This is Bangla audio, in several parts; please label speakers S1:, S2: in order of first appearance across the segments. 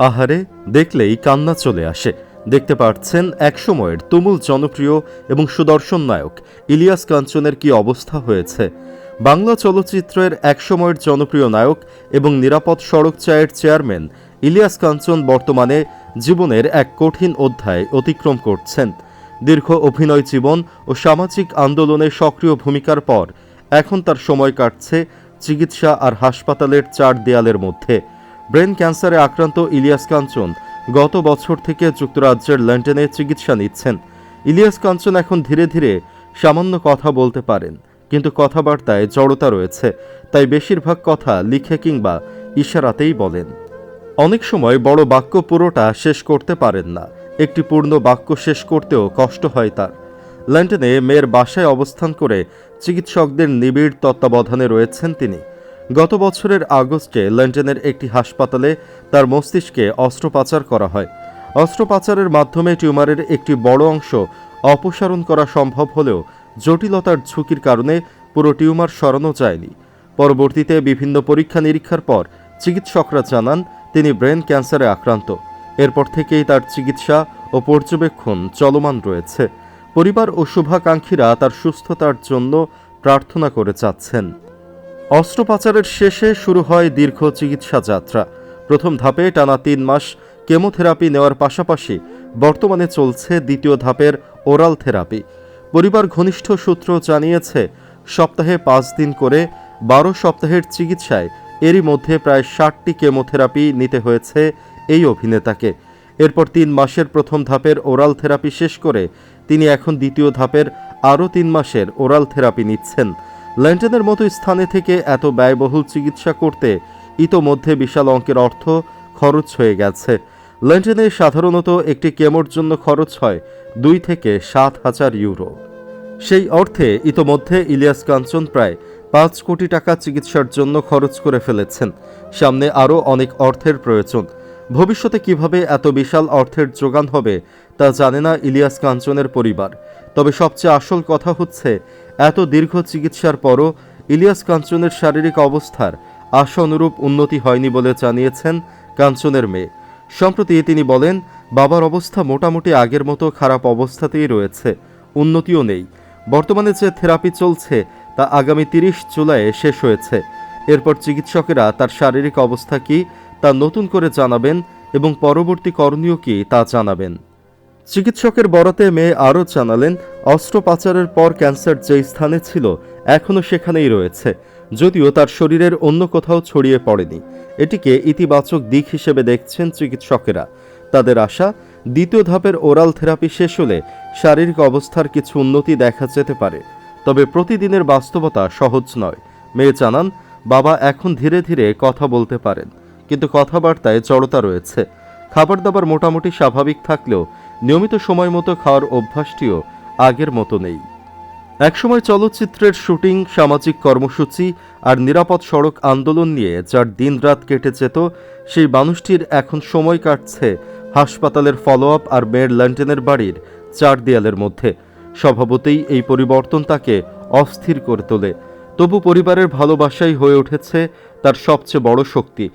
S1: আহারে, দেখলেই কান্না চলে আসে। দেখতে পাচ্ছেন একসময়ের তুমুল জনপ্রিয় এবং সুদর্শন নায়ক ইলিয়াস কাঞ্চনের কি অবস্থা হয়েছে। বাংলা চলচ্চিত্রের একসময়ের জনপ্রিয় নায়ক এবং নিরাপদ সড়ক চায়ের চেয়ারম্যান ইলিয়াস কাঞ্চন বর্তমানে জীবনের এক কঠিন অধ্যায় অতিক্রম করছেন। দীর্ঘ অভিনয় জীবন ও সামাজিক আন্দোলনে সক্রিয় ভূমিকার পর এখন তার সময় কাটছে চিকিৎসা আর হাসপাতালের চার দেয়ালের মধ্যে। ব্রেন ক্যান্সারে আক্রান্ত ইলিয়াস কাঞ্চন গত বছর থেকে যুক্তরাজ্যের লন্ডনে চিকিৎসা নিচ্ছেন। ইলিয়াস কাঞ্চন এখন ধীরে ধীরে সামান্য কথা বলতে পারেন, কিন্তু কথাবার্তায় জড়তা রয়েছে, তাই বেশিরভাগ কথা লিখে কিংবা ইশারাতেই বলেন। অনেক সময় বড় বাক্য পুরোটা শেষ করতে পারেন না, একটি পূর্ণ বাক্য শেষ করতেও কষ্ট হয় তার। লন্ডনে মেয়ের বাসায় অবস্থান করে চিকিৎসকদের নিবিড় তত্ত্বাবধানে রয়েছেন তিনি। গত বছরের আগস্টে লন্ডনের একটি হাসপাতালে তার মস্তিষ্কে অস্ত্রোপচার করা হয়। অস্ত্রোপচারের মাধ্যমে টিউমারের একটি বড় অংশ অপসারণ করা সম্ভব হলেও জটিলতার ঝুঁকির কারণে পুরো টিউমার সরানো যায়নি। পরবর্তীতে বিভিন্ন পরীক্ষা নিরীক্ষার পর চিকিৎসকরা জানান তিনি ব্রেন ক্যান্সারে আক্রান্ত। এরপর থেকেই তার চিকিৎসা ও পর্যবেক্ষণ চলমান রয়েছে। পরিবার ও শুভাকাঙ্ক্ষীরা তার সুস্থতার জন্য প্রার্থনা করে যাচ্ছেন। অস্ত্রোপচারের শেষে শুরু হয় দীর্ঘ চিকিৎসা যাত্রা। প্রথম ধাপে টানা 3 মাস কেমোথেরাপি নেওয়ার পাশাপাশি বর্তমানে চলছে দ্বিতীয় ধাপের ওরাল থেরাপি। পরিবার ঘনিষ্ঠ সূত্র জানিয়েছে, সপ্তাহে 5 দিন করে 12 সপ্তাহের চিকিৎসায় এরই মধ্যে প্রায় 60টি কেমোথেরাপি নিতে হয়েছে এই অভিনেতাকে। এরপর 3 মাসের প্রথম ধাপের ওরাল থেরাপি শেষ করে তিনি এখন দ্বিতীয় ধাপের আরও 3 মাসের ওরাল থেরাপি নিচ্ছেন। লন্ডনের মতো স্থানে থেকে এত ব্যয়বহুল চিকিৎসা করতে ইতোমধ্যে বিশাল অঙ্কের অর্থ খরচ হয়ে গেছে। লন্ডনে সাধারণত একটি কেমোর জন্য খরচ হয় 2 থেকে 7,000 ইউরো। সেই অর্থে ইতোমধ্যে ইলিয়াস কাঞ্চন প্রায় 5 কোটি টাকা চিকিৎসার জন্য খরচ করে ফেলেছেন। সামনে আরও অনেক অর্থের প্রয়োজন। ভবিষ্যতে কিভাবে এত বিশাল অর্থের জোগান হবে তা জানে না ইলিয়াস কাঞ্চনের পরিবার। তবে সবচেয়ে আসল কথা হচ্ছে, এত দীর্ঘ চিকিৎসার পরও ইলিয়াস কাঞ্চনের শারীরিক অবস্থার আশানুরূপ উন্নতি হয়নি বলে জানিয়েছেন কাঞ্চনের মেয়ে। সম্প্রতি তিনি বলেন, বাবার অবস্থা মোটামুটি আগের মতো খারাপ অবস্থাতেই রয়েছে, উন্নতিও নেই। বর্তমানে যে থেরাপি চলছে তা আগামী 30 জুলাই শেষ হয়েছে। এরপর চিকিৎসকেরা তার শারীরিক অবস্থা কি তা নতুন করে জানাবেন এবং পরবর্তী করণীয় কি তা জানাবেন। চিকিৎসকের বরাতে মেয়ে আরও জানালেন, অস্ত্রোপচারের পর ক্যান্সার যে স্থানে ছিল এখনও সেখানেই রয়েছে, যদিও তার শরীরের অন্য কোথাও ছড়িয়ে পড়েনি। এটিকে ইতিবাচক দিক হিসেবে দেখছেন চিকিৎসকেরা। তাদের আশা, দ্বিতীয় ধাপের ওরাল থেরাপি শেষ হলে শারীরিক অবস্থার কিছু উন্নতি দেখা যেতে পারে। তবে প্রতিদিনের বাস্তবতা সহজ নয়। মেয়ে জানান, বাবা এখন ধীরে ধীরে কথা বলতে পারেন, কিন্তু কথাবার্তায় জড়তা রয়েছে। খাবার দাবার মোটামুটি স্বাভাবিক থাকলেও নিয়মিত সময় মতো খাওয়ার অভ্যাসটিও আগের মতো নেই। একসময় চলচ্চিত্রের শুটিং, সামাজিক কর্মসূচি আর নিরাপদ সড়ক আন্দোলন নিয়ে যার দিনরাত কেটে যেত, সেই মানুষটির এখন সময় কাটছে হাসপাতালের ফলো আপ আর মেয়ের লন্ডনের বাড়ির 4 দেয়ালের মধ্যে। স্বভাবতই এই পরিবর্তন তাকে অস্থির করে তোলে। তবু পরিবারের ভালোবাসাই হয়ে উঠেছে তার সবচেয়ে বড় শক্তি।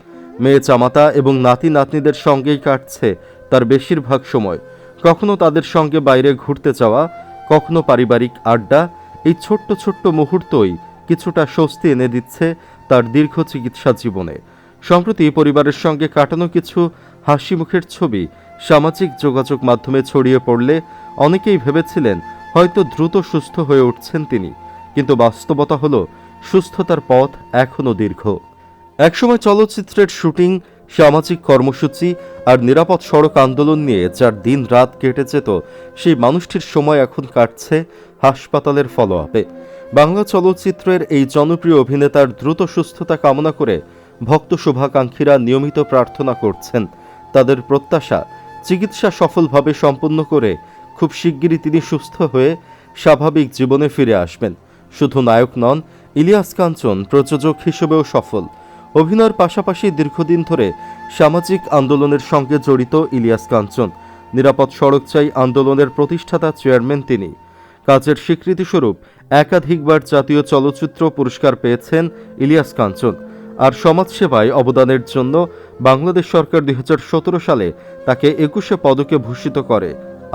S1: মেয়ে, জামাতা এবং নাতি নাতনিদের সঙ্গেই কাটছে তার বেশিরভাগ সময়। কখনো তাদের সঙ্গে বাইরে ঘুরতে যাওয়া, কখনো পারিবারিক আড্ডা। এই ছোট্ট ছোট্ট মুহূর্তই কিছুটা স্বস্তি এনে দিচ্ছে তার দীর্ঘ চিকিৎসা জীবনে। সম্প্রতি পরিবারের সঙ্গে কাটানো কিছু হাসি মুখের ছবি সামাজিক যোগাযোগ মাধ্যমে ছড়িয়ে পড়লে অনেকেই ভেবেছিলেন হয়তো দ্রুত সুস্থ হয়ে উঠছেন তিনি, কিন্তু বাস্তবতা হলো সুস্থতার পথ এখনও দীর্ঘ। একসময় চলচ্চিত্রের শুটিং, সামাজিক কর্মসূচি আর নিরাপদ সড়ক আন্দোলন নিয়ে যার দিন রাত কেটে যেত, সেই মানুষটির সময় এখন কাটছে হাসপাতালের ফলো আপে। বাংলা চলচ্চিত্রের এই জনপ্রিয় অভিনেতার দ্রুত সুস্থতা কামনা করে ভক্ত শুভাকাঙ্ক্ষীরা নিয়মিত প্রার্থনা করছেন। তাদের প্রত্যাশা, চিকিৎসা সফলভাবে সম্পন্ন করে খুব শিগগিরই তিনি সুস্থ হয়ে স্বাভাবিক জীবনে ফিরে আসবেন। শুধু নায়ক নন, ইলিয়াস কাঞ্চন প্রযোজক হিসেবেও সফল। অভিনয়ের পাশাপাশি দীর্ঘদিন ধরে সামাজিক আন্দোলনের সঙ্গে জড়িত ইলিয়াস কাঞ্চন। নিরাপদ সড়ক চাই আন্দোলনের প্রতিষ্ঠাতা চেয়ারম্যান তিনি। কাজের স্বীকৃতিস্বরূপ একাধিকবার জাতীয় চলচ্চিত্র পুরস্কার পেয়েছেন ইলিয়াস কাঞ্চন। আর সমাজসেবায় অবদানের জন্য বাংলাদেশ সরকার 2017 সালে তাকে 21 পদকে ভূষিত করে।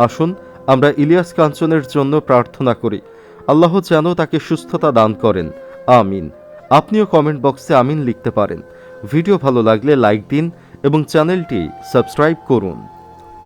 S1: আসুন আমরা ইলিয়াস কাঞ্চনের জন্য প্রার্থনা করি, আল্লাহ যেন তাকে সুস্থতা দান করেন। আমিন। আপনিও কমেন্ট বক্সে আমিন লিখতে পারেন। ভিডিও ভালো লাগলে লাইক দিন এবং চ্যানেলটি সাবস্ক্রাইব করুন।